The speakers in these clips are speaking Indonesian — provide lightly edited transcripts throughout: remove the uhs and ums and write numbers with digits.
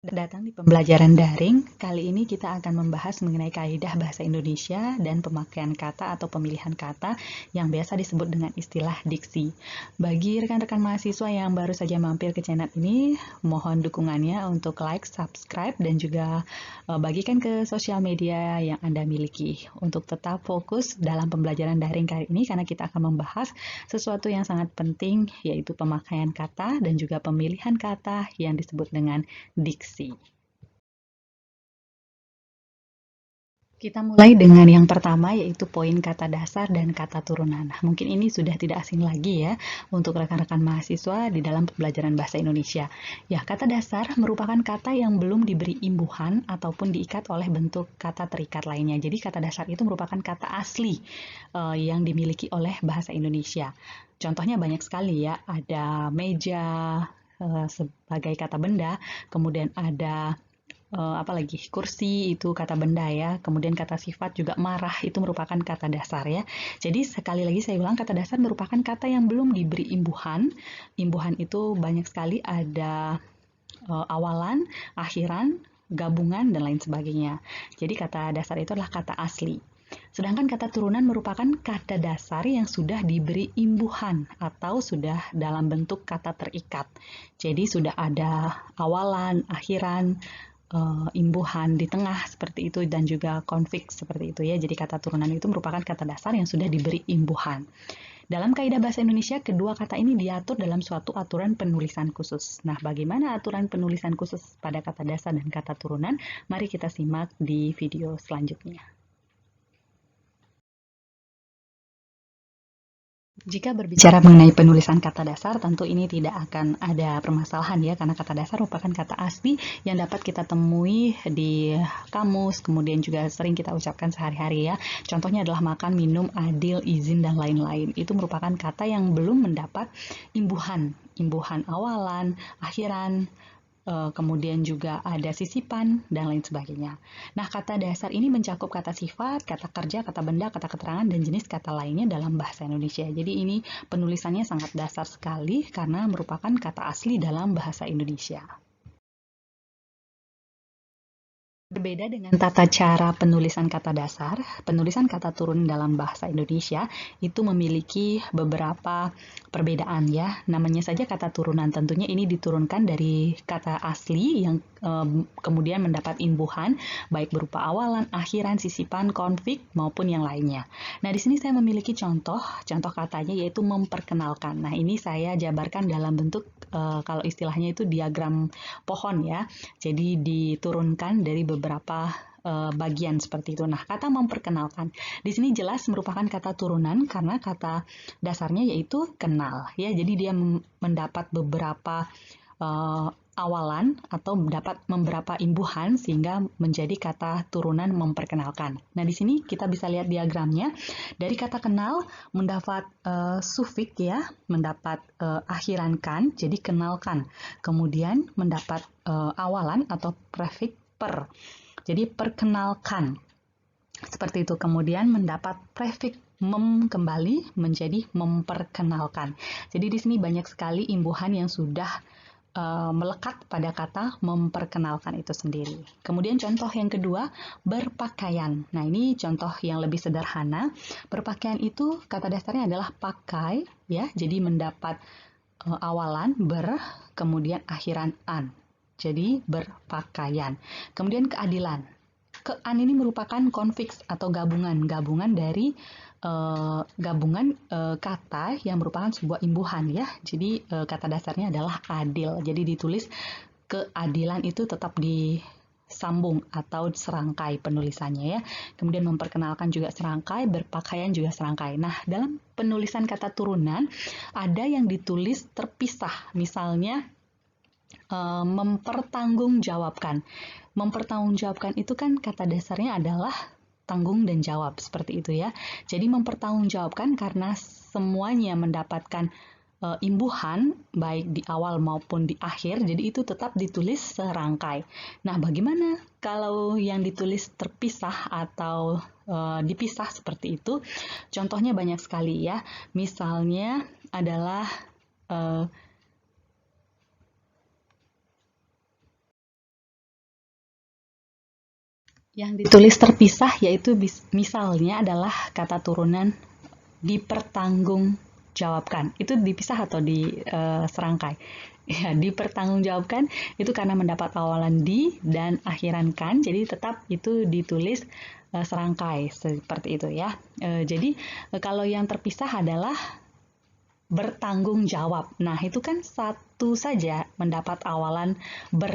Datang di pembelajaran daring, kali ini kita akan membahas mengenai kaidah bahasa Indonesia dan pemakaian kata atau pemilihan kata yang biasa disebut dengan istilah diksi. Bagi rekan-rekan mahasiswa yang baru saja mampir ke channel ini, mohon dukungannya untuk like, subscribe, dan juga bagikan ke sosial media yang Anda miliki untuk tetap fokus dalam pembelajaran daring kali ini karena kita akan membahas sesuatu yang sangat penting, yaitu pemakaian kata dan juga pemilihan kata yang disebut dengan diksi. Kita mulai dengan yang pertama, yaitu poin kata dasar dan kata turunan. Nah, mungkin ini sudah tidak asing lagi ya untuk rekan-rekan mahasiswa di dalam pembelajaran bahasa Indonesia. Ya, kata dasar merupakan kata yang belum diberi imbuhan ataupun diikat oleh bentuk kata terikat lainnya. Jadi kata dasar itu merupakan kata asli yang dimiliki oleh bahasa Indonesia. Contohnya banyak sekali ya, ada meja sebagai kata benda, kemudian ada apalagi kursi itu kata benda ya, kemudian kata sifat juga marah itu merupakan kata dasar ya. Jadi sekali lagi saya ulang, kata dasar merupakan kata yang belum diberi imbuhan. Imbuhan itu banyak sekali, ada awalan, akhiran, gabungan, dan lain sebagainya. Jadi kata dasar itu adalah kata asli. Sedangkan kata turunan merupakan kata dasar yang sudah diberi imbuhan atau sudah dalam bentuk kata terikat. Jadi sudah ada awalan, akhiran, imbuhan di tengah seperti itu, dan juga konfiks seperti itu ya. Jadi kata turunan itu merupakan kata dasar yang sudah diberi imbuhan. Dalam kaidah bahasa Indonesia, kedua kata ini diatur dalam suatu aturan penulisan khusus. Nah, bagaimana aturan penulisan khusus pada kata dasar dan kata turunan? Mari kita simak di video selanjutnya. Jika berbicara mengenai penulisan kata dasar, tentu ini tidak akan ada permasalahan ya, karena kata dasar merupakan kata asli yang dapat kita temui di kamus, kemudian juga sering kita ucapkan sehari-hari ya. Contohnya adalah makan, minum, adil, izin, dan lain-lain. Itu merupakan kata yang belum mendapat imbuhan awalan, akhiran, kemudian juga ada sisipan, dan lain sebagainya. Nah, kata dasar ini mencakup kata sifat, kata kerja, kata benda, kata keterangan, dan jenis kata lainnya dalam bahasa Indonesia. Jadi ini penulisannya sangat dasar sekali karena merupakan kata asli dalam bahasa Indonesia. Berbeda dengan tata cara penulisan kata dasar, penulisan kata turun dalam bahasa Indonesia itu memiliki beberapa perbedaan ya. Namanya saja kata turunan, tentunya ini diturunkan dari kata asli yang kemudian mendapat imbuhan baik berupa awalan, akhiran, sisipan, konflik maupun yang lainnya. Nah, di sini saya memiliki contoh katanya yaitu memperkenalkan. Nah, ini saya jabarkan dalam bentuk kalau istilahnya itu diagram pohon ya. Jadi diturunkan dari beberapa bagian seperti itu. Nah, kata memperkenalkan di sini jelas merupakan kata turunan karena kata dasarnya yaitu kenal ya. Jadi dia mendapat beberapa awalan atau mendapat beberapa imbuhan sehingga menjadi kata turunan memperkenalkan. Nah, di sini kita bisa lihat diagramnya. Dari kata kenal mendapat sufik ya, mendapat akhiran kan, jadi kenalkan. Kemudian mendapat awalan atau prefix per. Jadi perkenalkan. Seperti itu. Kemudian mendapat prefix mem kembali menjadi memperkenalkan. Jadi di sini banyak sekali imbuhan yang sudah melekat pada kata memperkenalkan itu sendiri. Kemudian contoh yang kedua, berpakaian. Nah, ini contoh yang lebih sederhana. Berpakaian itu kata dasarnya adalah pakai ya. Jadi mendapat awalan ber, kemudian akhiran an. Jadi berpakaian. Kemudian keadilan. Kean ini merupakan konfiks atau gabungan dari kata yang merupakan sebuah imbuhan ya. Jadi kata dasarnya adalah adil. Jadi ditulis keadilan itu tetap disambung atau serangkai penulisannya ya. Kemudian memperkenalkan juga serangkai, berpakaian juga serangkai. Nah, dalam penulisan kata turunan ada yang ditulis terpisah. Misalnya mempertanggungjawabkan. Mempertanggungjawabkan itu kan kata dasarnya adalah tanggung dan jawab, seperti itu ya. Jadi mempertanggungjawabkan karena semuanya mendapatkan imbuhan baik di awal maupun di akhir, jadi itu tetap ditulis serangkai. Nah, bagaimana kalau yang ditulis terpisah atau dipisah seperti itu? Contohnya banyak sekali ya. Misalnya adalah Yang ditulis terpisah yaitu misalnya adalah kata turunan dipertanggungjawabkan. Itu dipisah atau serangkai? Ya, dipertanggungjawabkan itu karena mendapat awalan di dan akhiran kan, jadi tetap itu ditulis serangkai seperti itu ya. Jadi kalau yang terpisah adalah bertanggung jawab. Nah, itu kan satu saja mendapat awalan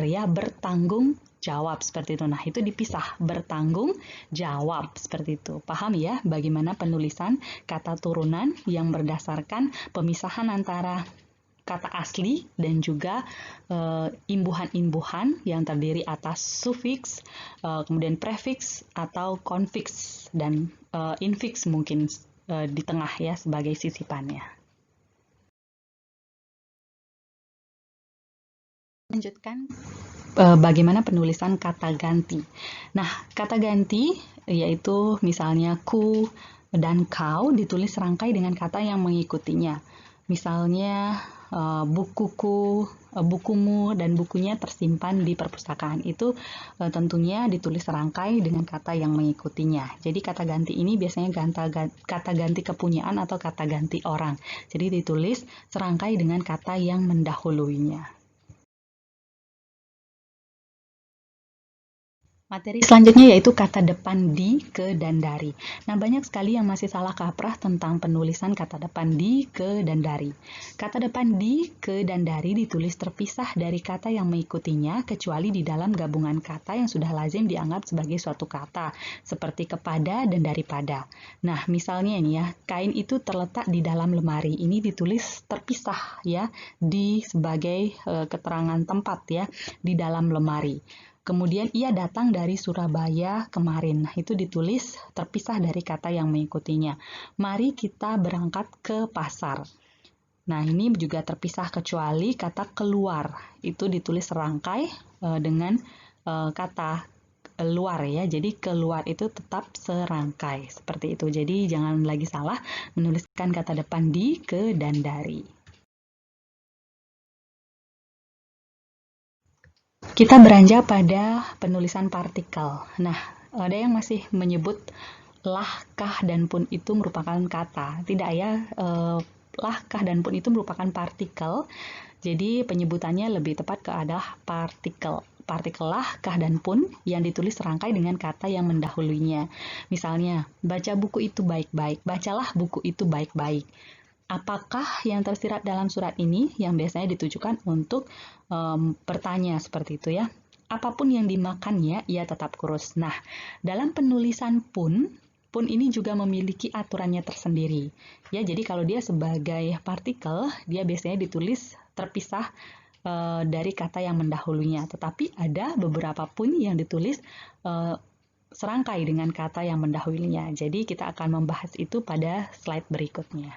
ya, bertanggung jawab seperti itu. Nah, itu dipisah, bertanggung jawab seperti itu. Paham ya bagaimana penulisan kata turunan yang berdasarkan pemisahan antara kata asli dan juga imbuhan-imbuhan yang terdiri atas sufiks, kemudian prefiks atau konfiks dan infiks mungkin di tengah ya sebagai sisipannya. Lanjutkan bagaimana penulisan kata ganti. Nah, kata ganti yaitu misalnya ku dan kau ditulis serangkai dengan kata yang mengikutinya. Misalnya bukuku, bukumu dan bukunya tersimpan di perpustakaan. Itu tentunya ditulis serangkai dengan kata yang mengikutinya. Jadi kata ganti ini biasanya kata ganti kepunyaan atau kata ganti orang. Jadi ditulis serangkai dengan kata yang mendahuluinya. Materi selanjutnya yaitu kata depan di, ke, dan dari. Nah, banyak sekali yang masih salah kaprah tentang penulisan kata depan di, ke, dan dari. Kata depan di, ke, dan dari ditulis terpisah dari kata yang mengikutinya, kecuali di dalam gabungan kata yang sudah lazim dianggap sebagai suatu kata, seperti kepada dan daripada. Nah, misalnya ini ya, kain itu terletak di dalam lemari. Ini ditulis terpisah ya, di sebagai keterangan tempat ya, di dalam lemari. Kemudian ia datang dari Surabaya kemarin. Nah, itu ditulis terpisah dari kata yang mengikutinya. Mari kita berangkat ke pasar. Nah, ini juga terpisah kecuali kata keluar. Itu ditulis serangkai dengan kata luar ya. Jadi keluar itu tetap serangkai. Seperti itu. Jadi jangan lagi salah menuliskan kata depan di, ke, dan dari. Kita beranjak pada penulisan partikel. Nah, ada yang masih menyebut lah, kah, dan pun itu merupakan kata. Tidak ya, lah, kah, dan pun itu merupakan partikel. Jadi penyebutannya lebih tepat ke adalah partikel. Partikel lah, kah, dan pun yang ditulis serangkai dengan kata yang mendahulunya. Misalnya, baca buku itu baik-baik. Bacalah buku itu baik-baik. Apakah yang tersirat dalam surat ini yang biasanya ditujukan untuk bertanya seperti itu ya. Apapun yang dimakannya, ia tetap kurus. Nah, dalam penulisan pun ini juga memiliki aturannya tersendiri. Ya, jadi kalau dia sebagai partikel, dia biasanya ditulis terpisah dari kata yang mendahulunya. Tetapi ada beberapa pun yang ditulis serangkai dengan kata yang mendahulunya. Jadi kita akan membahas itu pada slide berikutnya.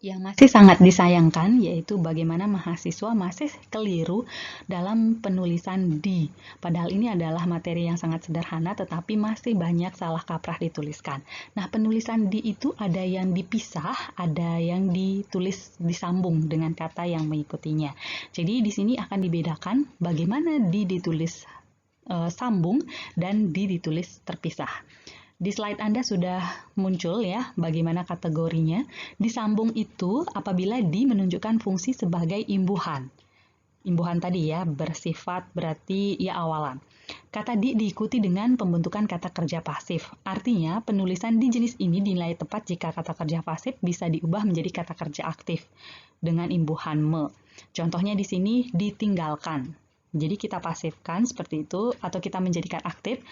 Yang masih sangat disayangkan yaitu bagaimana mahasiswa masih keliru dalam penulisan di. Padahal ini adalah materi yang sangat sederhana tetapi masih banyak salah kaprah dituliskan. Nah, penulisan di itu ada yang dipisah, ada yang ditulis disambung dengan kata yang mengikutinya. Jadi di sini akan dibedakan bagaimana di ditulis sambung dan di ditulis terpisah. Di slide Anda sudah muncul ya bagaimana kategorinya. Disambung itu apabila di menunjukkan fungsi sebagai imbuhan. Imbuhan tadi ya bersifat berarti ya awalan. Kata di diikuti dengan pembentukan kata kerja pasif. Artinya penulisan di jenis ini dinilai tepat jika kata kerja pasif bisa diubah menjadi kata kerja aktif dengan imbuhan me. Contohnya di sini ditinggalkan. Jadi kita pasifkan seperti itu atau kita menjadikan aktif,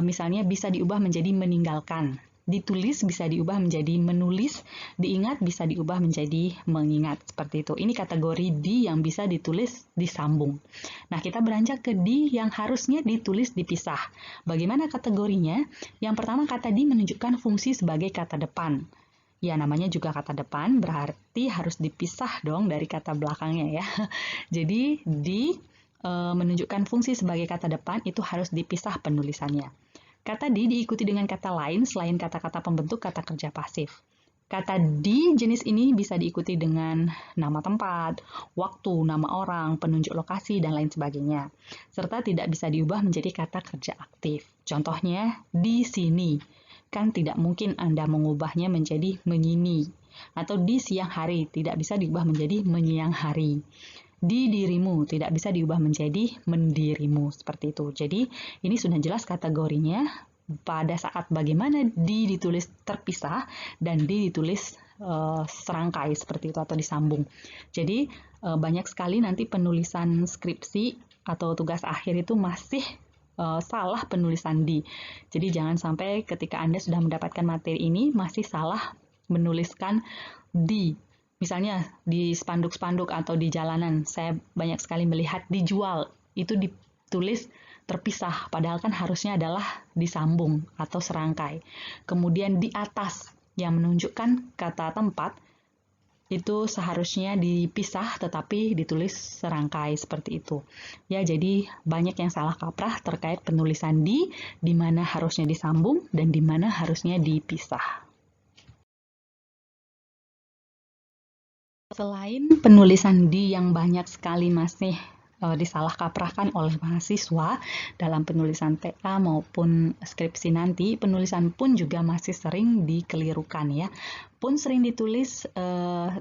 misalnya bisa diubah menjadi meninggalkan. Ditulis bisa diubah menjadi menulis, diingat bisa diubah menjadi mengingat, seperti itu. Ini kategori di yang bisa ditulis disambung. Nah, kita beranjak ke di yang harusnya ditulis dipisah. Bagaimana kategorinya? Yang pertama, kata di menunjukkan fungsi sebagai kata depan. Ya, namanya juga kata depan, berarti harus dipisah dong dari kata belakangnya ya. Jadi, di menunjukkan fungsi sebagai kata depan itu harus dipisah penulisannya. Kata di diikuti dengan kata lain selain kata-kata pembentuk kata kerja pasif. Kata di jenis ini bisa diikuti dengan nama tempat, waktu, nama orang, penunjuk lokasi, dan lain sebagainya. Serta tidak bisa diubah menjadi kata kerja aktif. Contohnya, di sini. Kan tidak mungkin Anda mengubahnya menjadi menyini. Atau di siang hari, tidak bisa diubah menjadi menyiang hari. Di dirimu, tidak bisa diubah menjadi mendirimu. Seperti itu. Jadi, ini sudah jelas kategorinya. Pada saat bagaimana di ditulis terpisah dan di ditulis serangkai seperti itu atau disambung. Jadi banyak sekali nanti penulisan skripsi atau tugas akhir itu masih salah penulisan di. Jadi jangan sampai ketika Anda sudah mendapatkan materi ini masih salah menuliskan di. Misalnya di spanduk-spanduk atau di jalanan, saya banyak sekali melihat dijual, itu ditulis terpisah, padahal kan harusnya adalah disambung atau serangkai. Kemudian di atas yang menunjukkan kata tempat itu seharusnya dipisah tetapi ditulis serangkai seperti itu. Ya, jadi banyak yang salah kaprah terkait penulisan di mana harusnya disambung dan di mana harusnya dipisah. Selain penulisan di yang banyak sekali masih disalah kaprahkan oleh mahasiswa dalam penulisan TA maupun skripsi nanti, penulisan pun juga masih sering dikelirukan ya. Pun sering ditulis,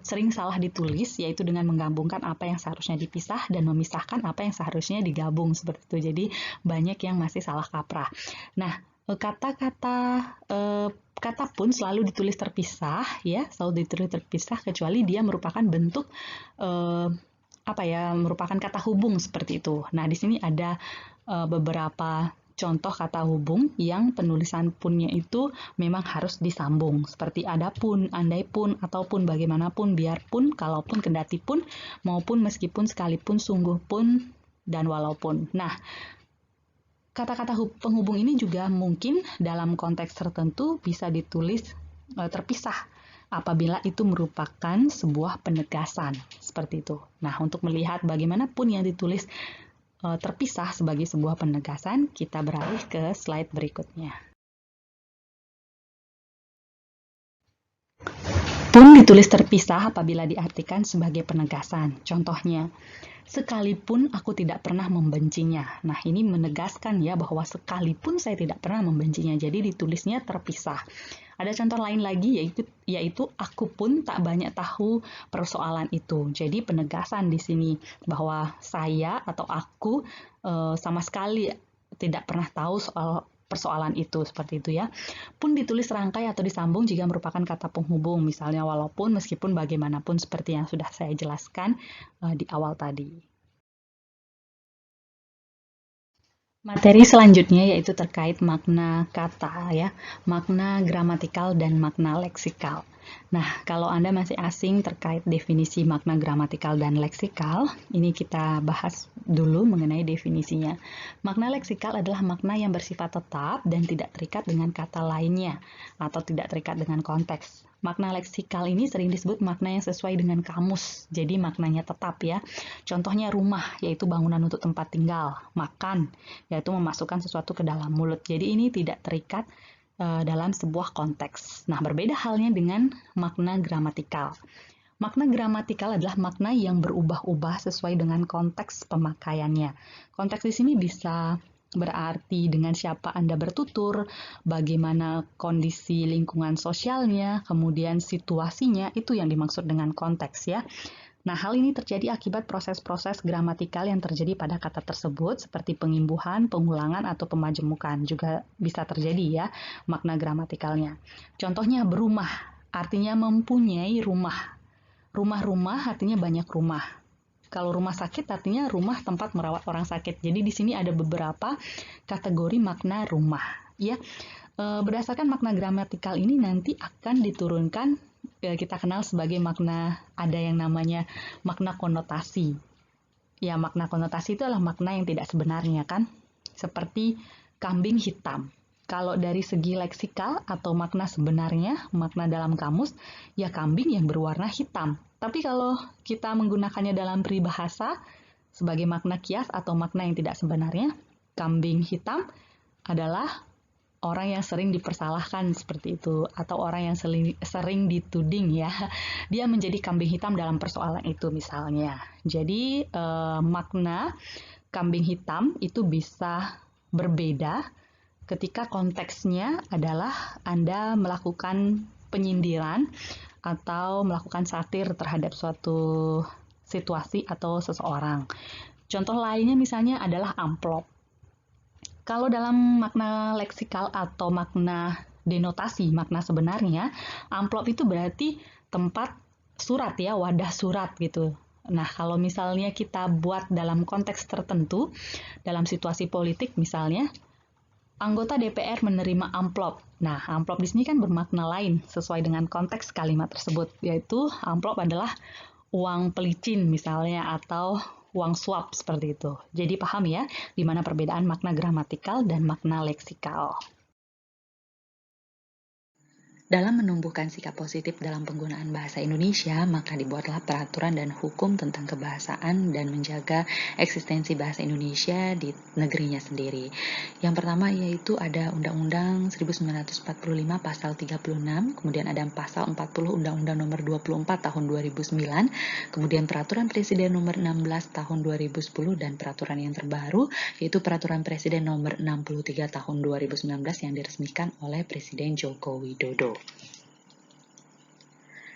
sering salah ditulis, yaitu dengan menggabungkan apa yang seharusnya dipisah dan memisahkan apa yang seharusnya digabung seperti itu. Jadi banyak yang masih salah kaprah. Nah, kata pun selalu ditulis terpisah ya, selalu ditulis terpisah kecuali dia merupakan bentuk merupakan kata hubung seperti itu. Nah, di sini ada beberapa contoh kata hubung yang penulisan punnya itu memang harus disambung seperti adapun, andaipun, ataupun, bagaimanapun, biarpun, kalaupun, kendatipun, maupun, meskipun, sekalipun, sungguh pun, dan walaupun. Nah, kata-kata penghubung ini juga mungkin dalam konteks tertentu bisa ditulis terpisah apabila itu merupakan sebuah penegasan seperti itu. Nah, untuk melihat bagaimanapun yang ditulis terpisah sebagai sebuah penegasan, kita beralih ke slide berikutnya. Pun ditulis terpisah apabila diartikan sebagai penegasan. Contohnya, sekalipun aku tidak pernah membencinya. Nah, ini menegaskan ya bahwa sekalipun saya tidak pernah membencinya. Jadi ditulisnya terpisah. Ada contoh lain lagi yaitu aku pun tak banyak tahu persoalan itu. Jadi penegasan di sini bahwa saya atau aku sama sekali tidak pernah tahu soal persoalan itu seperti itu ya. Pun ditulis rangkai atau disambung jika merupakan kata penghubung, misalnya walaupun, meskipun, bagaimanapun seperti yang sudah saya jelaskan di awal tadi. Materi selanjutnya yaitu terkait makna kata ya, makna gramatikal dan makna leksikal. Nah, kalau Anda masih asing terkait definisi makna gramatikal dan leksikal, ini kita bahas dulu mengenai definisinya. Makna leksikal adalah makna yang bersifat tetap dan tidak terikat dengan kata lainnya atau tidak terikat dengan konteks. Makna leksikal ini sering disebut makna yang sesuai dengan kamus, jadi maknanya tetap ya. Contohnya rumah, yaitu bangunan untuk tempat tinggal, makan, yaitu memasukkan sesuatu ke dalam mulut. Jadi ini tidak terikat dalam sebuah konteks. Nah, berbeda halnya dengan makna gramatikal. Makna gramatikal adalah makna yang berubah-ubah sesuai dengan konteks pemakaiannya. Konteks di sini bisa berarti dengan siapa Anda bertutur, bagaimana kondisi lingkungan sosialnya, kemudian situasinya, itu yang dimaksud dengan konteks ya. Nah, hal ini terjadi akibat proses-proses gramatikal yang terjadi pada kata tersebut, seperti pengimbuhan, pengulangan, atau pemajemukan. Juga bisa terjadi ya, makna gramatikalnya. Contohnya berumah, artinya mempunyai rumah. Rumah-rumah artinya banyak rumah. Kalau rumah sakit artinya rumah tempat merawat orang sakit. Jadi di sini ada beberapa kategori makna rumah. Ya, berdasarkan makna gramatikal ini nanti akan diturunkan kita kenal sebagai makna, ada yang namanya makna konotasi. Ya, makna konotasi itu adalah makna yang tidak sebenarnya kan, seperti kambing hitam. Kalau dari segi leksikal atau makna sebenarnya, makna dalam kamus, ya kambing yang berwarna hitam. Tapi kalau kita menggunakannya dalam peribahasa sebagai makna kias atau makna yang tidak sebenarnya, kambing hitam adalah orang yang sering dipersalahkan seperti itu, atau orang yang sering dituding ya, dia menjadi kambing hitam dalam persoalan itu misalnya. Jadi makna kambing hitam itu bisa berbeda ketika konteksnya adalah Anda melakukan penyindiran atau melakukan satir terhadap suatu situasi atau seseorang. Contoh lainnya misalnya adalah amplop. Kalau dalam makna leksikal atau makna denotasi, makna sebenarnya, amplop itu berarti tempat surat ya, wadah surat gitu. Nah, kalau misalnya kita buat dalam konteks tertentu, dalam situasi politik misalnya, anggota DPR menerima amplop. Nah, amplop di sini kan bermakna lain sesuai dengan konteks kalimat tersebut, yaitu amplop adalah uang pelicin misalnya atau uang suap seperti itu. Jadi paham ya, di mana perbedaan makna gramatikal dan makna leksikal. Dalam menumbuhkan sikap positif dalam penggunaan bahasa Indonesia, maka dibuatlah peraturan dan hukum tentang kebahasaan dan menjaga eksistensi bahasa Indonesia di negerinya sendiri. Yang pertama yaitu ada Undang-Undang 1945 Pasal 36, kemudian ada Pasal 40 Undang-Undang Nomor 24 Tahun 2009, kemudian Peraturan Presiden Nomor 16 Tahun 2010, dan peraturan yang terbaru yaitu Peraturan Presiden Nomor 63 Tahun 2019 yang diresmikan oleh Presiden Joko Widodo.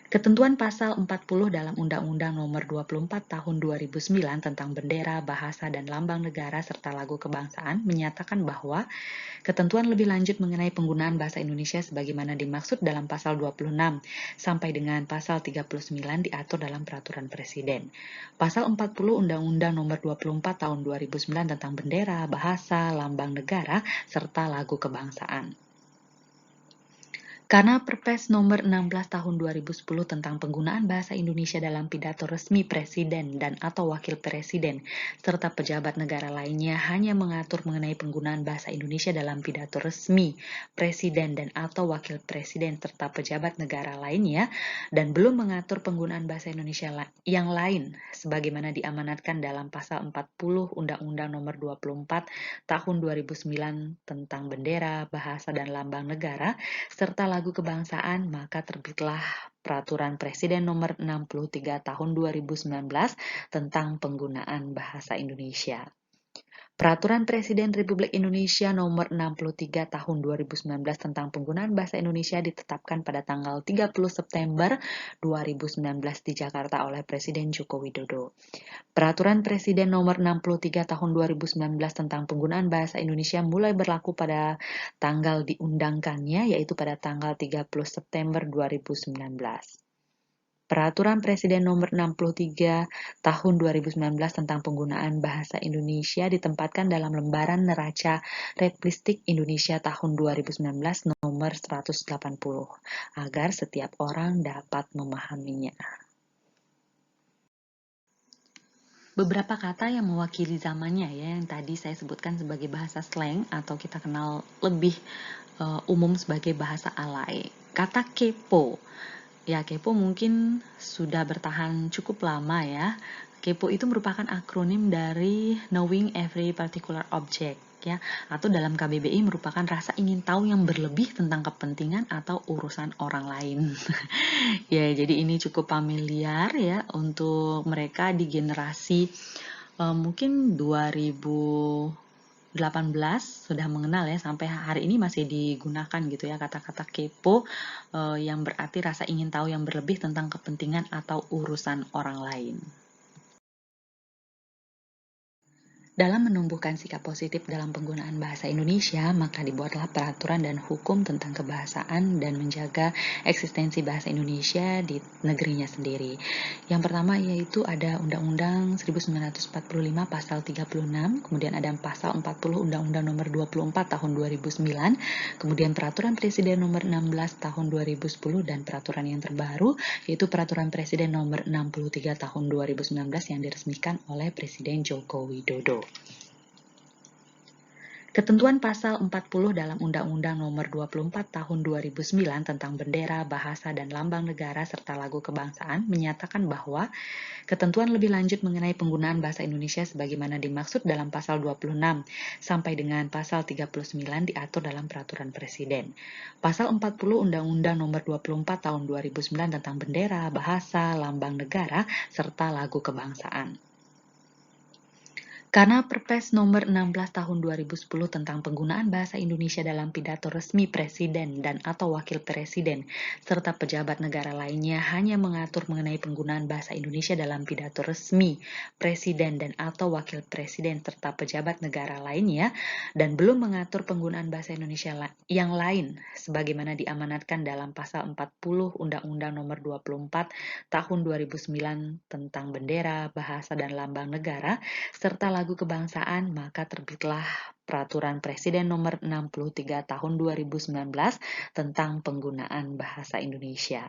Ketentuan pasal 40 dalam Undang-Undang Nomor 24 Tahun 2009 tentang bendera, bahasa, dan lambang negara serta lagu kebangsaan menyatakan bahwa ketentuan lebih lanjut mengenai penggunaan bahasa Indonesia sebagaimana dimaksud dalam pasal 26 sampai dengan pasal 39 diatur dalam peraturan presiden. Pasal 40 Undang-Undang Nomor 24 Tahun 2009 tentang bendera, bahasa, lambang negara serta lagu kebangsaan. Karena Perpres Nomor 16 Tahun 2010 tentang penggunaan bahasa Indonesia dalam pidato resmi Presiden dan atau Wakil Presiden serta pejabat negara lainnya hanya mengatur mengenai penggunaan bahasa Indonesia dalam pidato resmi Presiden dan atau Wakil Presiden serta pejabat negara lainnya dan belum mengatur penggunaan bahasa Indonesia yang lain sebagaimana diamanatkan dalam Pasal 40 Undang-Undang Nomor 24 Tahun 2009 tentang bendera, bahasa, dan lambang negara serta lagu kebangsaan, maka terbitlah Peraturan Presiden Nomor 63 Tahun 2019 tentang penggunaan bahasa Indonesia. Peraturan Presiden Republik Indonesia Nomor 63 Tahun 2019 tentang penggunaan bahasa Indonesia ditetapkan pada tanggal 30 September 2019 di Jakarta oleh Presiden Joko Widodo. Peraturan Presiden Nomor 63 Tahun 2019 tentang penggunaan bahasa Indonesia mulai berlaku pada tanggal diundangkannya, yaitu pada tanggal 30 September 2019. Peraturan Presiden Nomor 63 Tahun 2019 tentang penggunaan bahasa Indonesia ditempatkan dalam lembaran neraca Republik Indonesia tahun 2019 nomor 180 agar setiap orang dapat memahaminya. Beberapa kata yang mewakili zamannya ya, yang tadi saya sebutkan sebagai bahasa slang atau kita kenal lebih umum sebagai bahasa alay. Kata kepo. Ya, kepo mungkin sudah bertahan cukup lama ya. Kepo itu merupakan akronim dari knowing every particular object ya, atau dalam KBBI merupakan rasa ingin tahu yang berlebih tentang kepentingan atau urusan orang lain. Ya, jadi ini cukup familiar ya untuk mereka di generasi mungkin 2018 sudah mengenal ya, sampai hari ini masih digunakan gitu ya kata-kata kepo yang berarti rasa ingin tahu yang berlebih tentang kepentingan atau urusan orang lain. Dalam menumbuhkan sikap positif dalam penggunaan bahasa Indonesia, maka dibuatlah peraturan dan hukum tentang kebahasaan dan menjaga eksistensi bahasa Indonesia di negerinya sendiri. Yang pertama yaitu ada Undang-Undang 1945 Pasal 36, kemudian ada Pasal 40 Undang-Undang Nomor 24 Tahun 2009, kemudian Peraturan Presiden Nomor 16 Tahun 2010, dan peraturan yang terbaru yaitu Peraturan Presiden Nomor 63 Tahun 2019 yang diresmikan oleh Presiden Joko Widodo. Ketentuan pasal 40 dalam Undang-Undang Nomor 24 Tahun 2009 tentang bendera, bahasa, dan lambang negara serta lagu kebangsaan menyatakan bahwa ketentuan lebih lanjut mengenai penggunaan bahasa Indonesia sebagaimana dimaksud dalam pasal 26 sampai dengan pasal 39 diatur dalam peraturan presiden. Pasal 40 Undang-Undang Nomor 24 Tahun 2009 tentang bendera, bahasa, lambang negara serta lagu kebangsaan. Karena Perpres Nomor 16 Tahun 2010 tentang penggunaan bahasa Indonesia dalam pidato resmi Presiden dan atau Wakil Presiden, serta pejabat negara lainnya hanya mengatur mengenai penggunaan bahasa Indonesia dalam pidato resmi Presiden dan atau Wakil Presiden serta pejabat negara lainnya, dan belum mengatur penggunaan bahasa Indonesia yang lain, sebagaimana diamanatkan dalam Pasal 40 Undang-Undang Nomor 24 Tahun 2009 tentang bendera, bahasa, dan lambang negara, serta lagu kebangsaan, maka terbitlah Peraturan Presiden Nomor 63 Tahun 2019 tentang penggunaan bahasa Indonesia.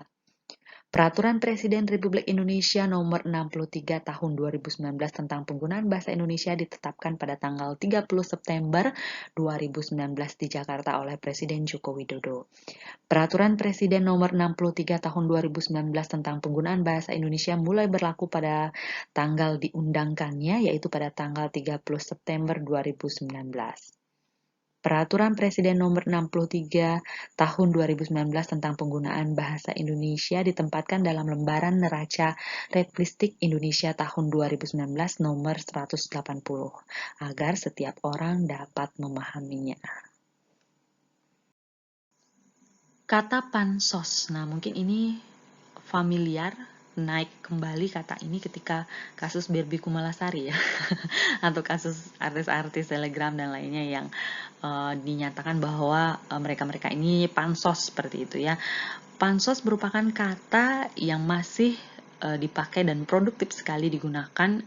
Peraturan Presiden Republik Indonesia Nomor 63 Tahun 2019 tentang penggunaan bahasa Indonesia ditetapkan pada tanggal 30 September 2019 di Jakarta oleh Presiden Joko Widodo. Peraturan Presiden Nomor 63 Tahun 2019 tentang penggunaan bahasa Indonesia mulai berlaku pada tanggal diundangkannya, yaitu pada tanggal 30 September 2019. Peraturan Presiden Nomor 63 Tahun 2019 tentang penggunaan bahasa Indonesia ditempatkan dalam lembaran neraca Retlistik Indonesia tahun 2019 nomor 180 agar setiap orang dapat memahaminya. Kata pansos, nah mungkin ini familiar, naik kembali kata ini ketika kasus Barbie Kumalasari ya, atau kasus artis-artis Telegram dan lainnya yang dinyatakan bahwa mereka-mereka ini pansos seperti itu ya. Pansos merupakan kata yang masih dipakai dan produktif sekali digunakan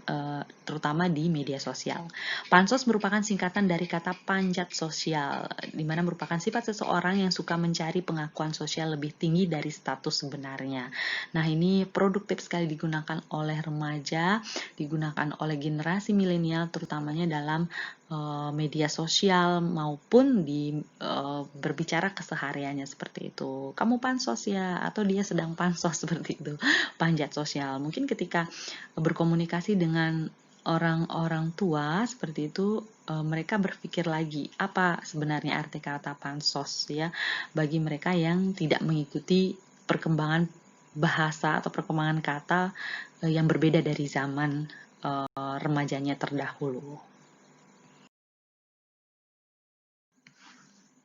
terutama di media sosial. Pansos merupakan singkatan dari kata panjat sosial, di mana merupakan sifat seseorang yang suka mencari pengakuan sosial lebih tinggi dari status sebenarnya. Nah, ini produktif sekali digunakan oleh remaja, digunakan oleh generasi milenial terutamanya dalam media sosial maupun di berbicara kesehariannya seperti itu. Kamu pansos ya, atau dia sedang pansos seperti itu. Panjat sosial. Mungkin ketika berkomunikasi dengan orang-orang tua seperti itu, mereka berpikir lagi apa sebenarnya arti kata pansos ya bagi mereka yang tidak mengikuti perkembangan bahasa atau perkembangan kata yang berbeda dari zaman remajanya terdahulu.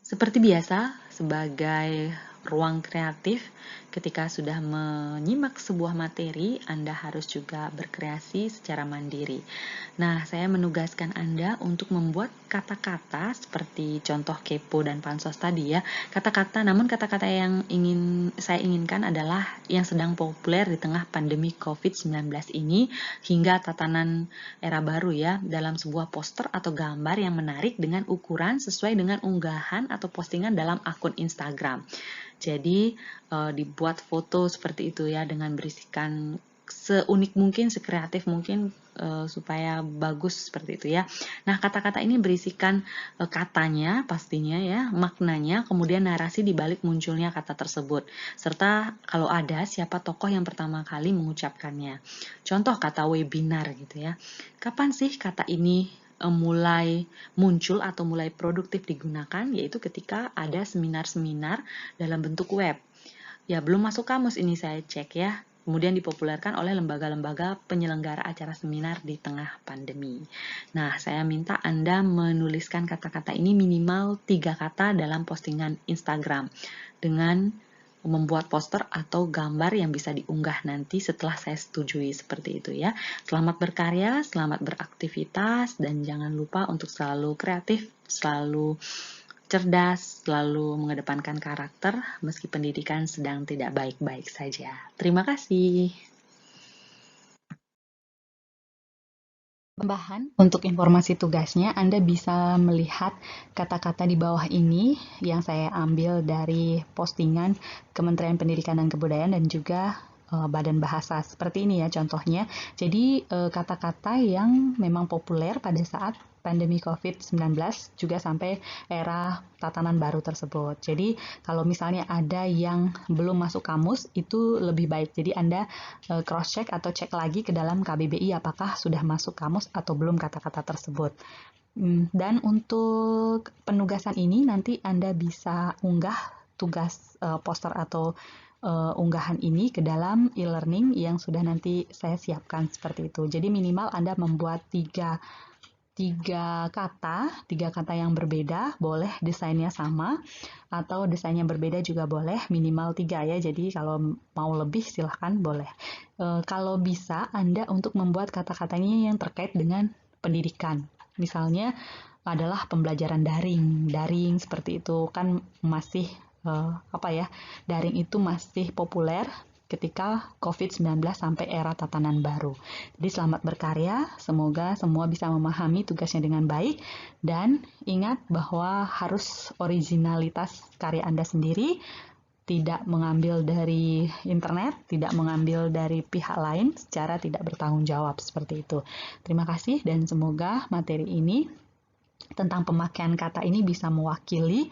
Seperti biasa, sebagai ruang kreatif, ketika sudah menyimak sebuah materi, Anda harus juga berkreasi secara mandiri. Nah, saya menugaskan Anda untuk membuat kata-kata seperti contoh kepo dan pansos tadi ya. Kata-kata, namun kata-kata yang saya inginkan adalah yang sedang populer di tengah pandemi COVID-19 ini hingga tatanan era baru ya, dalam sebuah poster atau gambar yang menarik dengan ukuran sesuai dengan unggahan atau postingan dalam akun Instagram. Jadi dibuat foto seperti itu ya dengan berisikan seunik mungkin, sekreatif mungkin supaya bagus seperti itu ya. Nah, kata-kata ini berisikan katanya pastinya ya, maknanya, kemudian narasi di balik munculnya kata tersebut, serta kalau ada siapa tokoh yang pertama kali mengucapkannya. Contoh kata webinar gitu ya. Kapan sih kata ini mulai muncul atau mulai produktif digunakan, yaitu ketika ada seminar-seminar dalam bentuk web. Ya, belum masuk kamus ini saya cek ya. Kemudian dipopulerkan oleh lembaga-lembaga penyelenggara acara seminar di tengah pandemi. Nah, saya minta Anda menuliskan kata-kata ini minimal 3 kata dalam postingan Instagram dengan membuat poster atau gambar yang bisa diunggah nanti setelah saya setujui seperti itu ya. Selamat berkarya, selamat beraktivitas, dan jangan lupa untuk selalu kreatif, selalu cerdas, selalu mengedepankan karakter meski pendidikan sedang tidak baik-baik saja. Terima kasih. Tambahan, untuk informasi tugasnya, Anda bisa melihat kata-kata di bawah ini yang saya ambil dari postingan Kementerian Pendidikan dan Kebudayaan dan juga Badan Bahasa. Seperti ini ya contohnya. Jadi kata-kata yang memang populer pada saat pandemi COVID-19 juga sampai era tatanan baru tersebut. Jadi kalau misalnya ada yang belum masuk kamus, itu lebih baik. Jadi Anda cross-check atau cek lagi ke dalam KBBI apakah sudah masuk kamus atau belum kata-kata tersebut. Dan untuk penugasan ini nanti Anda bisa unggah tugas poster atau unggahan ini ke dalam e-learning yang sudah nanti saya siapkan seperti itu. Jadi minimal Anda membuat tiga kata yang berbeda, boleh desainnya sama atau desainnya berbeda juga boleh, minimal 3 ya. Jadi kalau mau lebih silahkan boleh. Kalau bisa Anda untuk membuat kata-katanya yang terkait dengan pendidikan. Misalnya adalah pembelajaran daring seperti itu kan masih daring itu masih populer ketika COVID-19 sampai era tatanan baru. Jadi selamat berkarya, semoga semua bisa memahami tugasnya dengan baik dan ingat bahwa harus originalitas karya Anda sendiri, tidak mengambil dari internet, tidak mengambil dari pihak lain secara tidak bertanggung jawab seperti itu. Terima kasih dan semoga materi ini tentang pemakaian kata ini bisa mewakili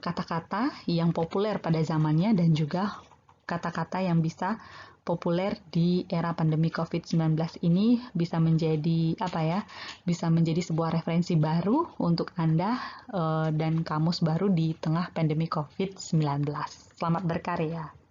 kata-kata yang populer pada zamannya dan juga kata-kata yang bisa populer di era pandemi COVID-19 ini bisa menjadi bisa menjadi sebuah referensi baru untuk Anda dan kamus baru di tengah pandemi COVID-19. Selamat berkarya.